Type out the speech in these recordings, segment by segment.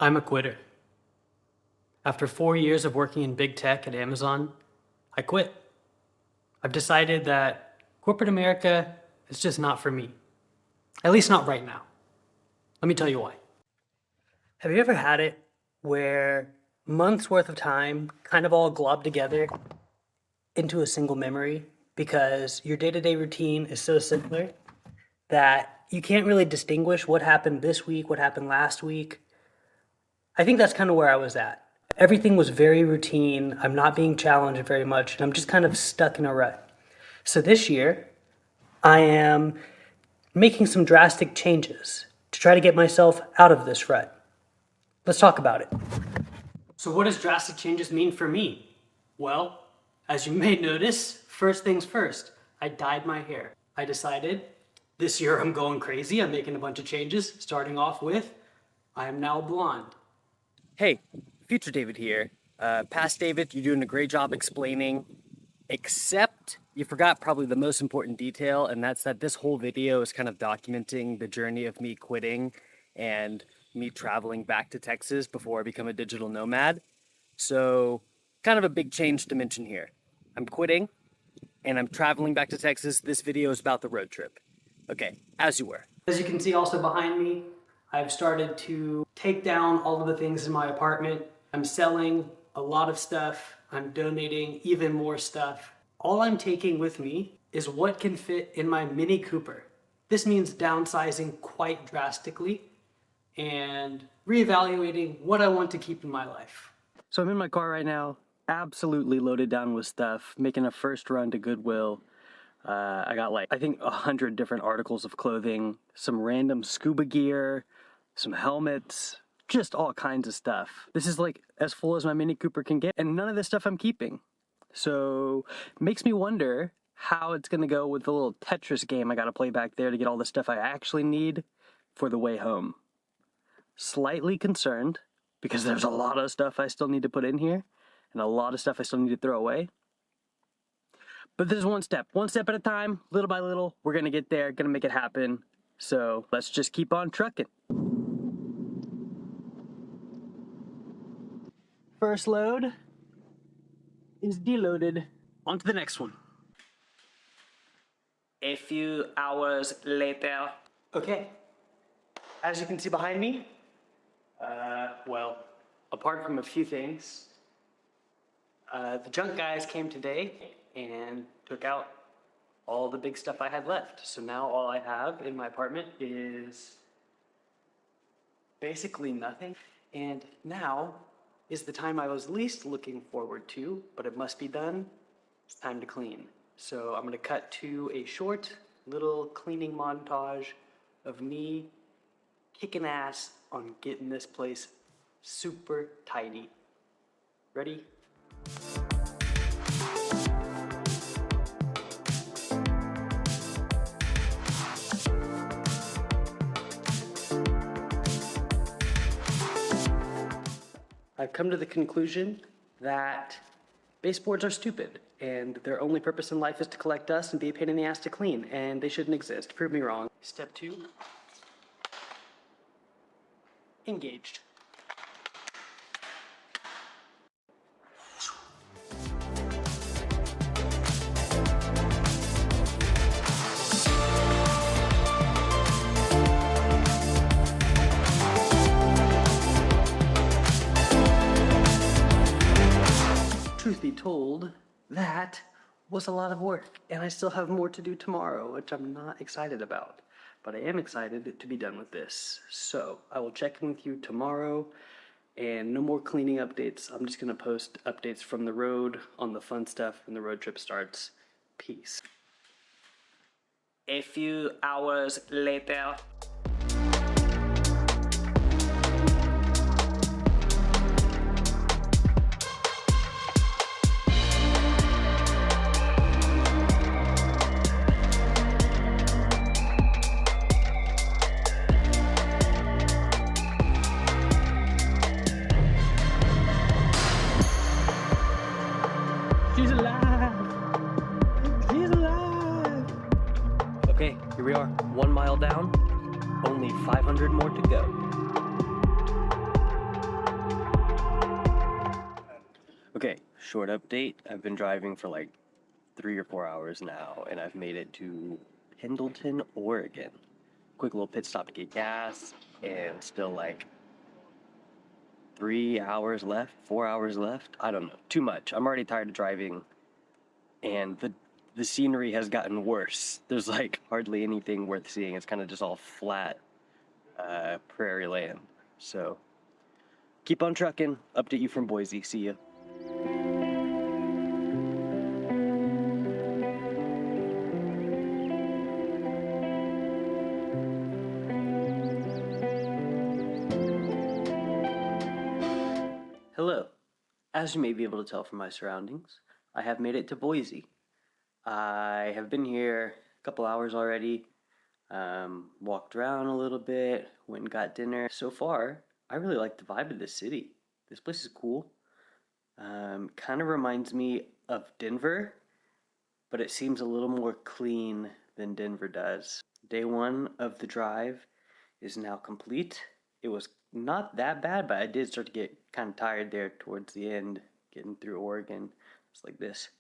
I'm a quitter. After 4 years of working in big tech at Amazon, I quit. I've decided that corporate America is just not for me. At least not right now. Let me tell you why. Have you ever had it where months worth of time kind of all globbed together into a single memory because your day-to-day routine is so similar that you can't really distinguish what happened this week, what happened last week? I think that's kind of where I was at. Everything was very routine. I'm not being challenged very much, and I'm just kind of stuck in a rut. So this year, I am making some drastic changes to try to get myself out of this rut. Let's talk about it. So what does drastic changes mean for me? Well, as you may notice, first things first, I dyed my hair. I decided this year I'm going crazy. I'm making a bunch of changes, starting off with, I am now blonde. Hey, future David here. Past David, you're doing a great job explaining, except you forgot probably the most important detail, and that's that this whole video is kind of documenting the journey of me quitting and me traveling back to Texas before I become a digital nomad. So kind of a big change to mention here. I'm quitting and I'm traveling back to Texas. This video is about the road trip. Okay, as you were. As you can see also behind me, I've started to take down all of the things in my apartment. I'm selling a lot of stuff. I'm donating even more stuff. All I'm taking with me is what can fit in my Mini Cooper. This means downsizing quite drastically and reevaluating what I want to keep in my life. So I'm in my car right now, absolutely loaded down with stuff, making a first run to Goodwill. I got I think 100 different articles of clothing, some random scuba gear, some helmets, just all kinds of stuff. This is as full as my Mini Cooper can get, and none of this stuff I'm keeping. So it makes me wonder how it's gonna go with the little Tetris game I gotta play back there to get all the stuff I actually need for the way home. Slightly concerned, because there's a lot of stuff I still need to put in here, and a lot of stuff I still need to throw away. But this is one step at a time, little by little. We're gonna get there, gonna make it happen. So let's just keep on trucking. First load is deloaded. On to the next one. A few hours later. Okay, as you can see behind me, well, apart from a few things, the junk guys came today and took out all the big stuff I had left. So now all I have in my apartment is basically nothing. And now is the time I was least looking forward to, but it must be done. It's time to clean. So I'm gonna cut to a short little cleaning montage of me kicking ass on getting this place super tidy. Ready? I've come to the conclusion that baseboards are stupid and their only purpose in life is to collect dust and be a pain in the ass to clean, and they shouldn't exist. Prove me wrong. Step 2. Engaged. Truth be told, that was a lot of work, and I still have more to do tomorrow, which I'm not excited about. But I am excited to be done with this. So I will check in with you tomorrow, and no more cleaning updates. I'm just gonna post updates from the road on the fun stuff when the road trip starts. Peace. A few hours later. She's alive! She's alive! Okay, here we are. 1 mile down, only 500 more to go. short update. I've been driving for like 3 or 4 hours now, and I've made it to Pendleton, Oregon. Quick little pit stop to get gas, and still like 3 hours left, 4 hours left. I don't know, too much. I'm already tired of driving, and the scenery has gotten worse. There's like hardly anything worth seeing. It's kind of just all flat prairie land. So keep on trucking. Update you from Boise. See ya. Hello. As you may be able to tell from my surroundings, I have made it to Boise. I have been here a couple hours already, walked around a little bit, went and got dinner. So far, I really like the vibe of this city. This place is cool. Kind of reminds me of Denver, but it seems a little more clean than Denver does. Day one of the drive is now complete. It was not that bad, but I did start to get kind of tired there towards the end, getting through Oregon. It's like this.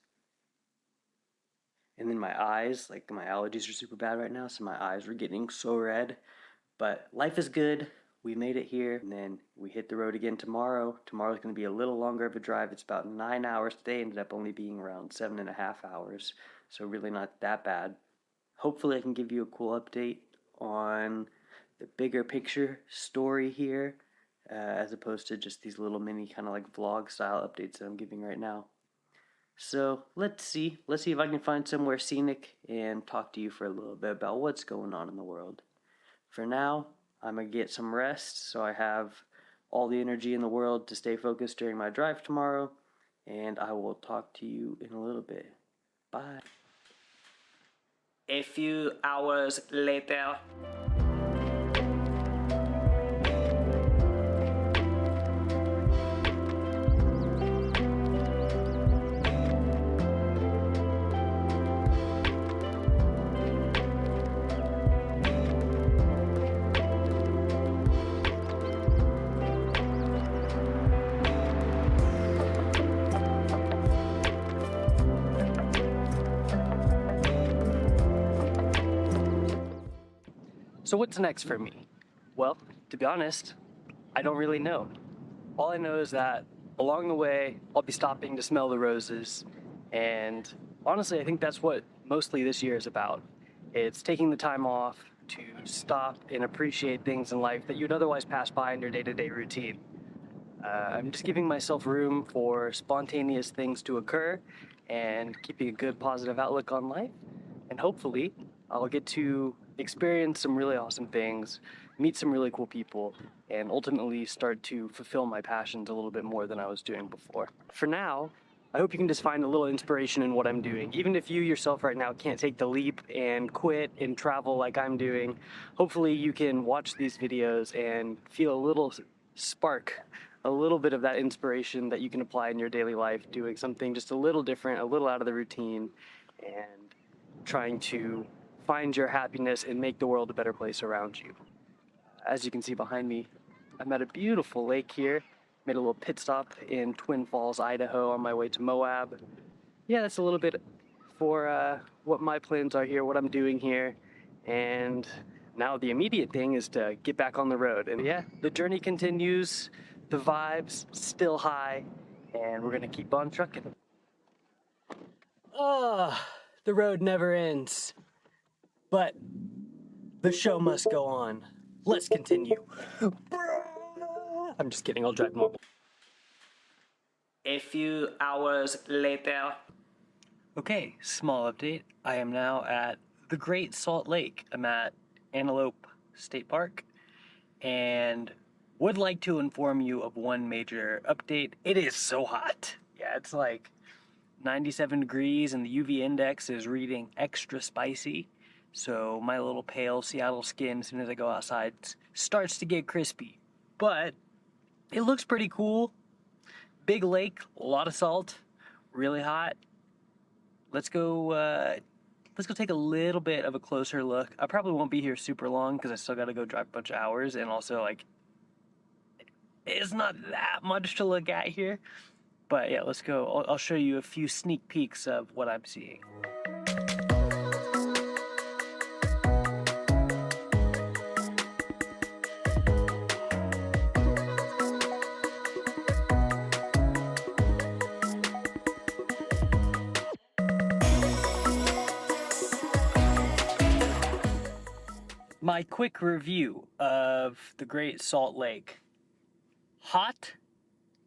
And then my eyes, like my allergies are super bad right now, so my eyes were getting so red. But life is good. We made it here, and then we hit the road again tomorrow. Tomorrow's going to be a little longer of a drive. It's about 9 hours today. Ended up only being around 7.5 hours, so really not that bad. Hopefully I can give you a cool update on the bigger picture story here, as opposed to just these little mini kind of like vlog style updates that I'm giving right now. So let's see if I can find somewhere scenic and talk to you for a little bit about what's going on in the world. For now, I'm gonna get some rest so I have all the energy in the world to stay focused during my drive tomorrow, and I will talk to you in a little bit. Bye. A few hours later. So what's next for me? Well, to be honest, I don't really know. All I know is that along the way, I'll be stopping to smell the roses. And honestly, I think that's what mostly this year is about. It's taking the time off to stop and appreciate things in life that you'd otherwise pass by in your day-to-day routine. I'm just giving myself room for spontaneous things to occur and keeping a good positive outlook on life. And hopefully, I'll get to experience some really awesome things, meet some really cool people, and ultimately start to fulfill my passions a little bit more than I was doing before. For now, I hope you can just find a little inspiration in what I'm doing. Even if you yourself right now can't take the leap and quit and travel like I'm doing, hopefully you can watch these videos and feel a little spark, a little bit of that inspiration that you can apply in your daily life, doing something just a little different, a little out of the routine, and trying to find your happiness and make the world a better place around you. As you can see behind me, I'm at a beautiful lake here. Made a little pit stop in Twin Falls, Idaho on my way to Moab. Yeah, that's a little bit for what my plans are here, what I'm doing here. And now the immediate thing is to get back on the road. And yeah, the journey continues, the vibes still high, and we're gonna keep on trucking. The road never ends. But the show must go on. Let's continue. I'm just kidding, I'll drive normal. A few hours later. Okay, small update. I am now at the Great Salt Lake. I'm at Antelope State Park and would like to inform you of one major update. It is so hot. Yeah, it's like 97 degrees and the UV index is reading extra spicy. So my little pale Seattle skin, as soon as I go outside, starts to get crispy. But it looks pretty cool. Big lake, a lot of salt, really hot. Let's go take a little bit of a closer look. I probably won't be here super long because I still got to go drive a bunch of hours, and also like it's not that much to look at here. But yeah, let's go. I'll show you a few sneak peeks of what I'm seeing. My quick review of the Great Salt Lake. Hot,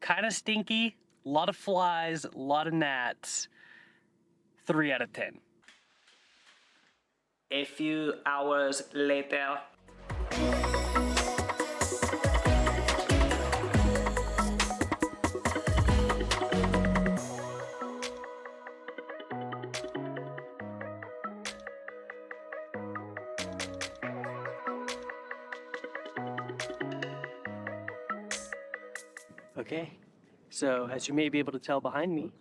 kind of stinky, a lot of flies, a lot of gnats. 3 out of 10. A few hours later. Okay, so as you may be able to tell behind me,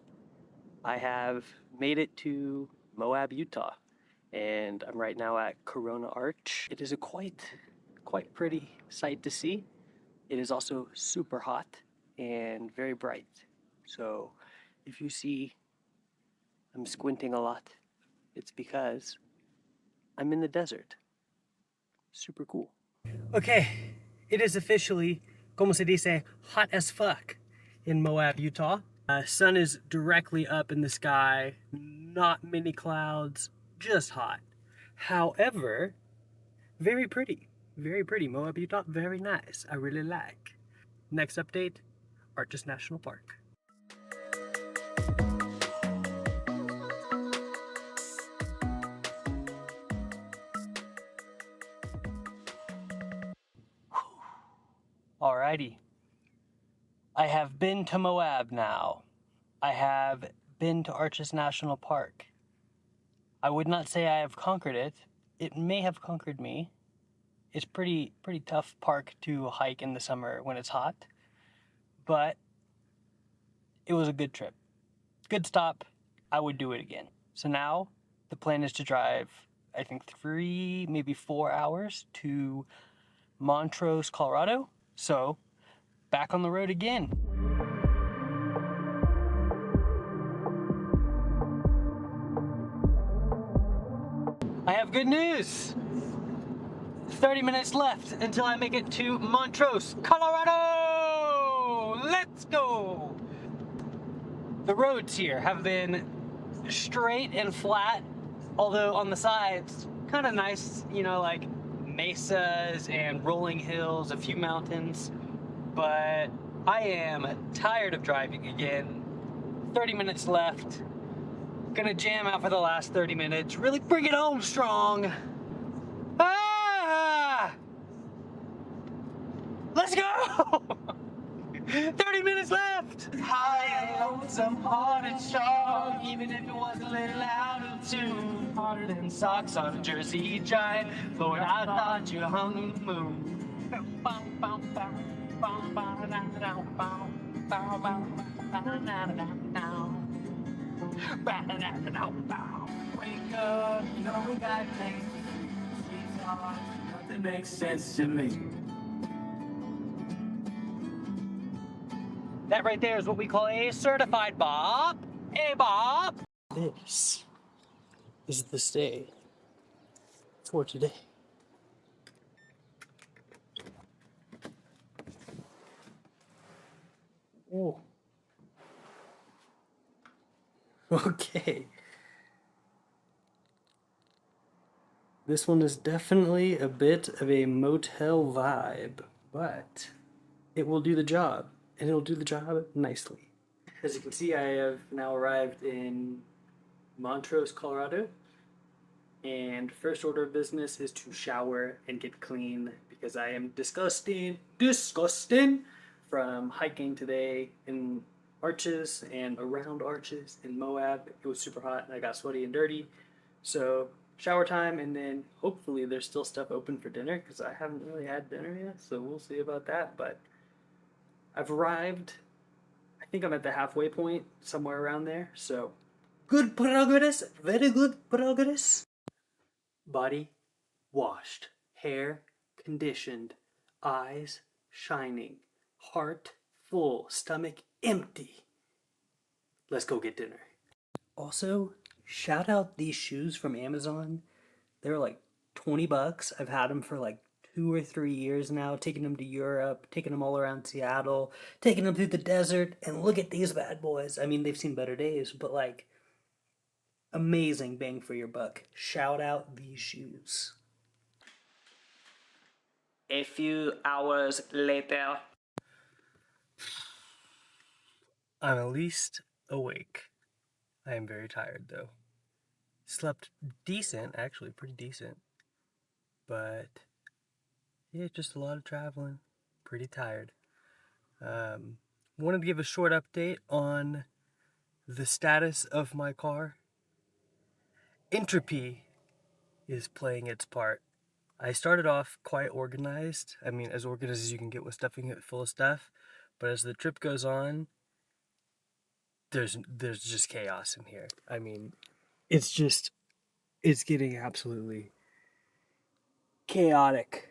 I have made it to Moab, Utah, and I'm right now at Corona Arch. It is a quite pretty sight to see. It is also super hot and very bright. So if you see I'm squinting a lot, it's because I'm in the desert. Super cool. Okay, it is officially, como se dice, hot as fuck in Moab, Utah. Sun is directly up in the sky, not many clouds, just hot. However, very pretty. Very pretty. Moab, Utah, very nice. I really like. Next update, Arches National Park. Alrighty. I have been to Moab now. I have been to Arches National Park. I would not say I have conquered it. It may have conquered me. It's pretty tough park to hike in the summer when it's hot, but it was a good trip. Good stop. I would do it again. So now the plan is to drive, I think 3, maybe 4 hours to Montrose, Colorado. So back on the road again. I have good news. 30 minutes left until I make it to Montrose, Colorado! Let's go! The roads here have been straight and flat, although on the sides, kind of nice, you know, like mesas and rolling hills, a few mountains. But I am tired of driving again. 30 minutes left. Gonna jam out for the last 30 minutes. Really bring it home strong. Ah! Let's go! 30 minutes left! High and lonesome, hard and strong, even if it was a little out of tune. Harder than socks on a Jersey giant. Lord, I thought you hung the moon. Wake up, you know we got things. Nothing makes sense to me. That right there is what we call a certified bop. A bop. This is the stay for today. Oh. Okay. This one is definitely a bit of a motel vibe, but it will do the job, and it'll do the job nicely. As you can see, I have now arrived in Montrose, Colorado, and first order of business is to shower and get clean because I am disgusting from hiking today in Arches and around Arches in Moab. It was super hot and I got sweaty and dirty. So shower time, and then hopefully there's still stuff open for dinner because I haven't really had dinner yet, so we'll see about that. But I've arrived. I think I'm at the halfway point, somewhere around there. So good progress, very good progress. Body washed, hair conditioned, eyes shining, heart full, stomach empty. let's go get dinner. Also, shout out these shoes from Amazon. They're like 20 bucks. I've had them for like 2 or 3 years now, taking them to Europe, taking them all around Seattle, taking them through the desert, and look at these bad boys. I mean, they've seen better days, but like, amazing bang for your buck. Shout out these shoes. A few hours later. I'm at least awake. I am very tired though. Slept decent, actually, pretty decent. But yeah, just a lot of traveling. Pretty tired. Wanted to give a short update on the status of my car. Entropy is playing its part. I started off quite organized. I mean, as organized as you can get with stuffing it full of stuff. But as the trip goes on, there's just chaos in here. I mean, it's getting absolutely chaotic.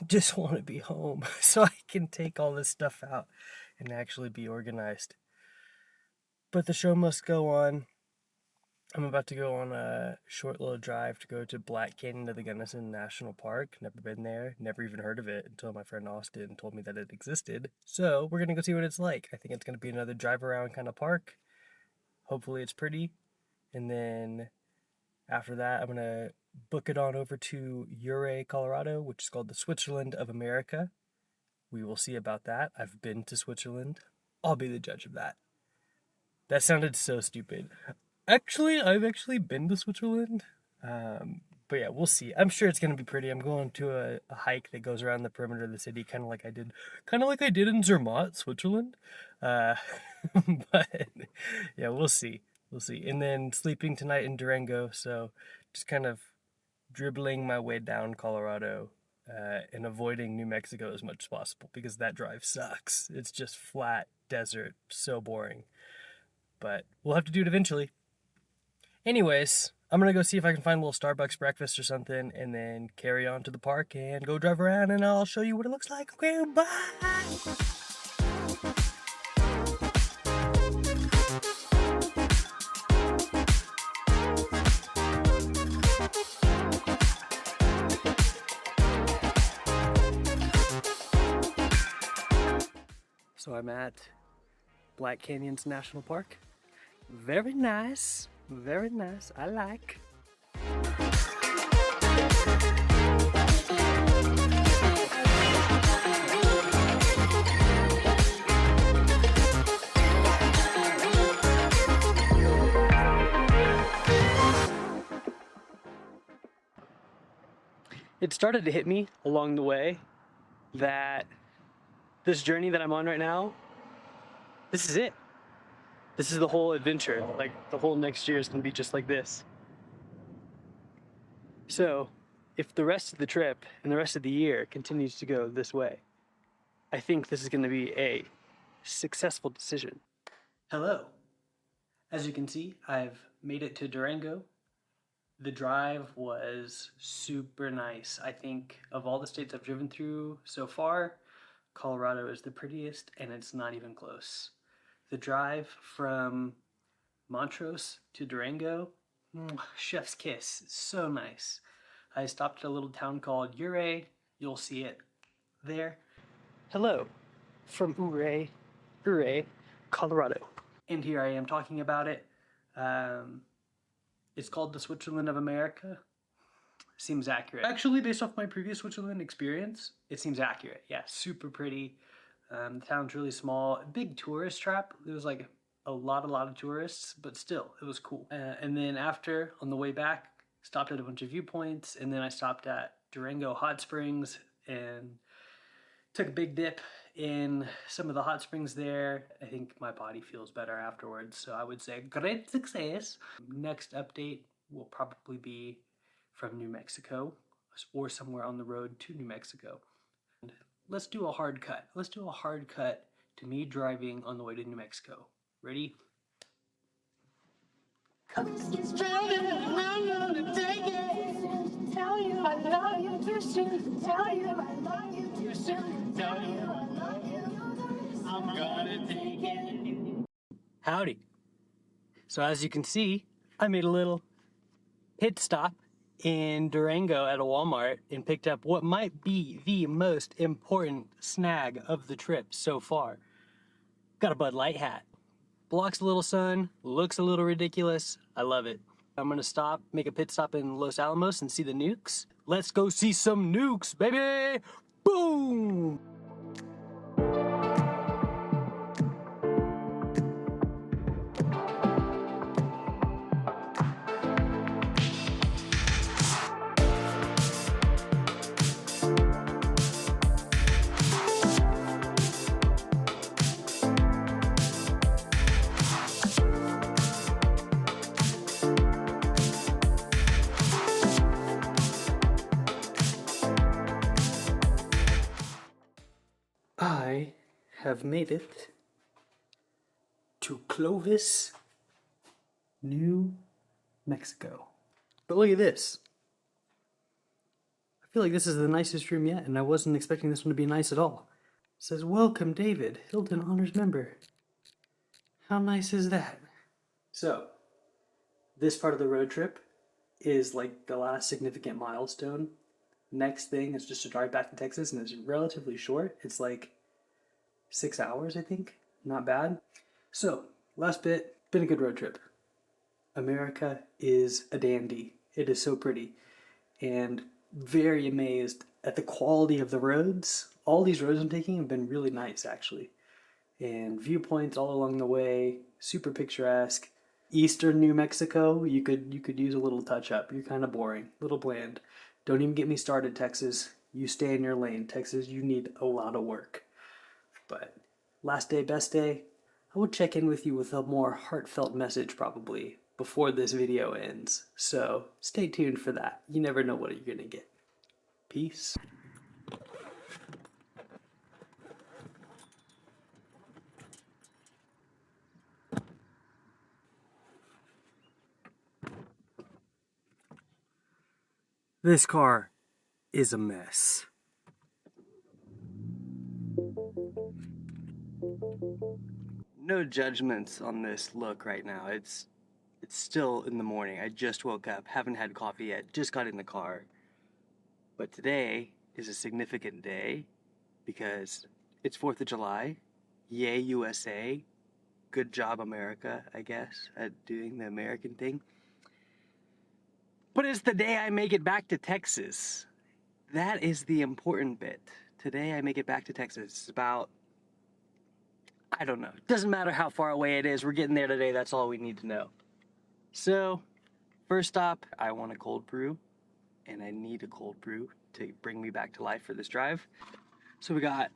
Just want to be home so I can take all this stuff out and actually be organized. But the show must go on. I'm about to go on a short little drive to go to Black Canyon of the Gunnison National Park. Never been there, never even heard of it until my friend Austin told me that it existed. So we're going to go see what it's like. I think it's going to be another drive around kind of park. Hopefully it's pretty. And then after that, I'm going to book it on over to Ouray, Colorado, which is called the Switzerland of America. We will see about that. I've been to Switzerland. I'll be the judge of that. That sounded so stupid. Actually, I've actually been to Switzerland. But yeah, we'll see. I'm sure it's going to be pretty. I'm going to a hike that goes around the perimeter of the city, kind of like I did in Zermatt, Switzerland. But yeah, we'll see. We'll see. And then sleeping tonight in Durango, so just kind of dribbling my way down Colorado and avoiding New Mexico as much as possible because that drive sucks. It's just flat desert, so boring. But we'll have to do it eventually. Anyways, I'm going to go see if I can find a little Starbucks breakfast or something and then carry on to the park and go drive around and I'll show you what it looks like. Okay, bye! So I'm at Black Canyons National Park. Very nice. Very nice. I like. It started to hit me along the way that this journey that I'm on right now, this is it. This is the whole adventure. Like, the whole next year is going to be just like this. So, if the rest of the trip and the rest of the year continues to go this way, I think this is going to be a successful decision. Hello. As you can see, I've made it to Durango. The drive was super nice. I think of all the states I've driven through so far, Colorado is the prettiest, and it's not even close. The drive from Montrose to Durango, chef's kiss, so nice. I stopped at a little town called Ouray. You'll see it there. Hello from Ouray, Colorado. And here I am talking about it. It's called the Switzerland of America. Seems accurate. Actually, based off my previous Switzerland experience, it seems accurate. Yeah, super pretty. The town's really small. Big tourist trap. There was like a lot of tourists, but still, it was cool. And then after, on the way back, stopped at a bunch of viewpoints, and then I stopped at Durango Hot Springs and took a big dip in some of the hot springs there. I think my body feels better afterwards, so I would say great success. Next update will probably be from New Mexico or somewhere on the road to New Mexico. Let's do a hard cut. Let's do a hard cut to me driving on the way to New Mexico. Ready? Tell you I love you too soon. Tell you I love you too soon. Tell you I love you. I'm gonna Howdy. So as you can see, I made a little pit stop in Durango at a Walmart and picked up what might be the most important snag of the trip so far. Got a Bud Light hat. Blocks a little sun, looks a little ridiculous. I love it. I'm gonna stop, make a pit stop in Los Alamos and see the nukes. Let's go see some nukes, baby! Boom! I have made it to Clovis, New Mexico. But look at this. I feel like this is the nicest room yet, and I wasn't expecting this one to be nice at all. It says, "Welcome, David, Hilton Honors Member." How nice is that? So, this part of the road trip is like the last significant milestone. Next thing is just to drive back to Texas, and it's relatively short. It's like 6 hours, I think. Not bad. So, last bit, been a good road trip. America is a dandy. It is so pretty. And very amazed at the quality of the roads. All these roads I'm taking have been really nice, actually. And viewpoints all along the way, super picturesque. Eastern New Mexico, you could use a little touch up. You're kind of boring, a little bland. Don't even get me started, Texas. You stay in your lane. Texas, you need a lot of work. But last day, best day, I will check in with you with a more heartfelt message probably before this video ends. So stay tuned for that. You never know what you're gonna get. Peace. This car is a mess. No judgments on this look right now. It's still in the morning. I just woke up, haven't had coffee yet, just got in the car. But today is a significant day because it's 4th of July. Yay, USA. Good job, America, I guess, at doing the American thing. But it's the day I make it back to Texas. That is the important bit. Today I make it back to Texas. It's about, I don't know. Doesn't matter how far away it is. We're getting there today. That's all we need to know. So, first stop, I want a cold brew. And I need a cold brew to bring me back to life for this drive. So we got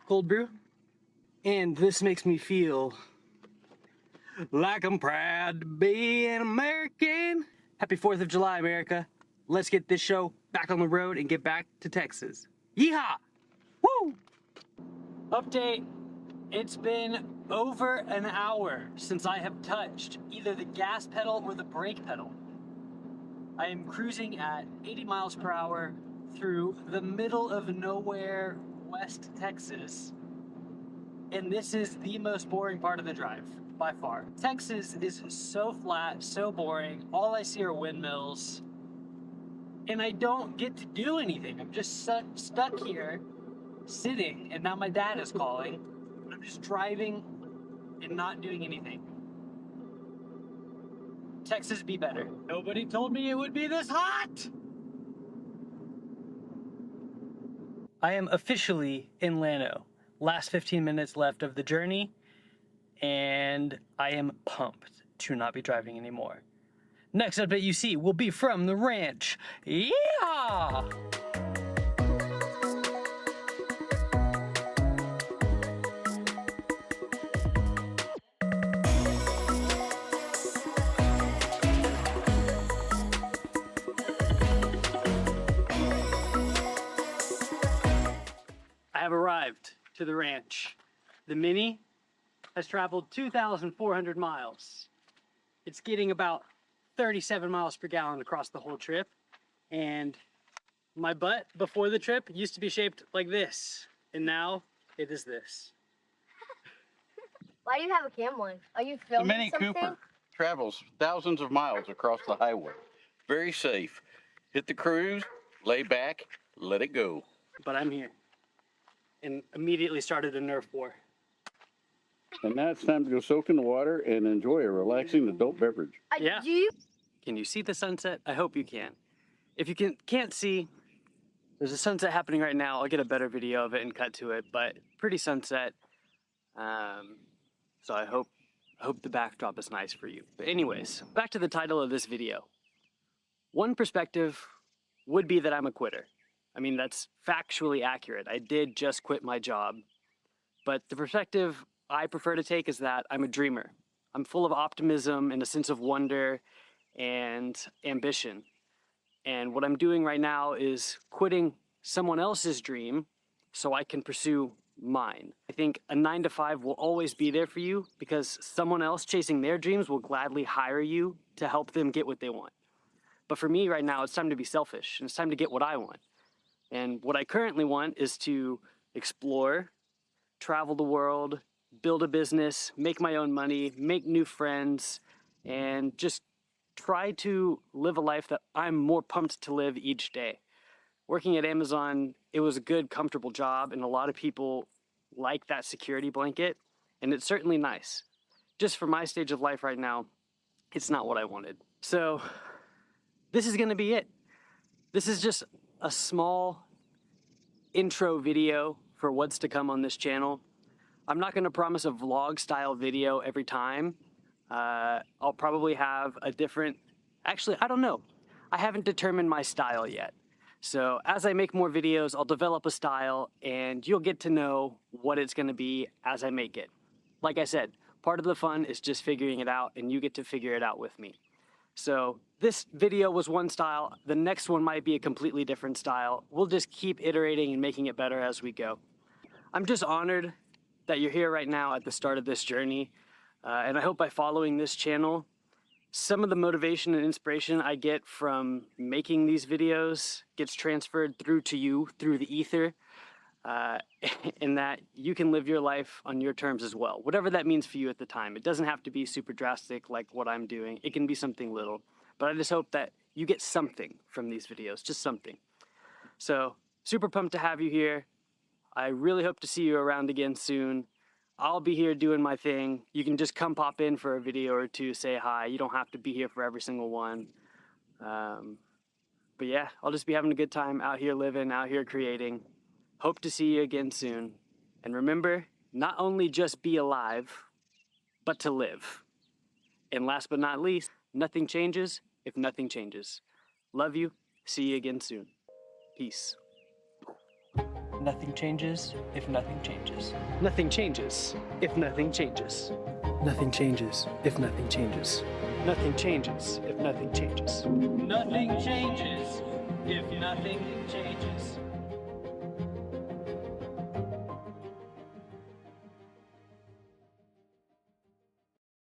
cold brew. And this makes me feel like I'm proud to be an American. Happy 4th of July, America. Let's get this show back on the road and get back to Texas. Yeehaw! Woo! Update. It's been over an hour since I have touched either the gas pedal or the brake pedal. I am cruising at 80 miles per hour through the middle of nowhere, West Texas. And this is the most boring part of the drive, by far. Texas is so flat, so boring. All I see are windmills. And I don't get to do anything. I'm just stuck here, sitting, and now my dad is calling. I'm just driving and not doing anything. Texas be better. Nobody told me it would be this hot! I am officially in Llano. Last 15 minutes left of the journey, and I am pumped to not be driving anymore. Next update you see will be from the ranch. Yeah! I have arrived to the ranch. The Mini has traveled 2,400 miles. It's getting about 37 miles per gallon across the whole trip. And my butt before the trip used to be shaped like this. And now it is this. Why do you have a cam on? Are you The filming Mini something? Cooper travels thousands of miles across the highway. Very safe. Hit the cruise, lay back, let it go. But I'm here. And immediately started a Nerf war. And now it's time to go soak in the water and enjoy a relaxing adult beverage. Yeah. Do you? Can you see the sunset? I hope you can. If you can't see, there's a sunset happening right now. I'll get a better video of it and cut to it, but pretty sunset. So I hope the backdrop is nice for you. But anyways, back to the title of this video. One perspective would be that I'm a quitter. I mean, that's factually accurate. I did just quit my job. But the perspective I prefer to take is that I'm a dreamer. I'm full of optimism and a sense of wonder and ambition. And what I'm doing right now is quitting someone else's dream so I can pursue mine. I think a 9-to-5 will always be there for you because someone else chasing their dreams will gladly hire you to help them get what they want. But for me right now, it's time to be selfish and it's time to get what I want. And what I currently want is to explore, travel the world, build a business, make my own money, make new friends, and just try to live a life that I'm more pumped to live each day. Working at Amazon, it was a good, comfortable job, and a lot of people like that security blanket, and it's certainly nice. Just for my stage of life right now, it's not what I wanted. So this is gonna be it. This is just a small intro video for what's to come on this channel. I'm not gonna promise a vlog style video every time. I'll probably have a different, actually, I don't know. I haven't determined my style yet. So as I make more videos, I'll develop a style and you'll get to know what it's gonna be as I make it. Like I said, part of the fun is just figuring it out and you get to figure it out with me. So this video was one style, the next one might be a completely different style. We'll just keep iterating and making it better as we go. I'm just honored that you're here right now at the start of this journey. And I hope by following this channel, some of the motivation and inspiration I get from making these videos gets transferred through to you through the ether, and that you can live your life on your terms as well, whatever that means for you at the time. It doesn't have to be super drastic like what I'm doing. It can be something little, but I just hope that you get something from these videos, just something. So super pumped to have you here. I really hope to see you around again soon. I'll be here doing my thing. You can just come pop in for a video or two, say hi. You don't have to be here for every single one. But yeah, I'll just be having a good time out here living, out here creating. Hope to see you again soon. And remember, not only just be alive, but to live. And last but not least, nothing changes if nothing changes. Love you. See you again soon. Peace. Nothing changes if nothing changes. Nothing changes if nothing changes. Nothing changes if nothing changes. Nothing changes if nothing changes. Nothing changes if nothing changes.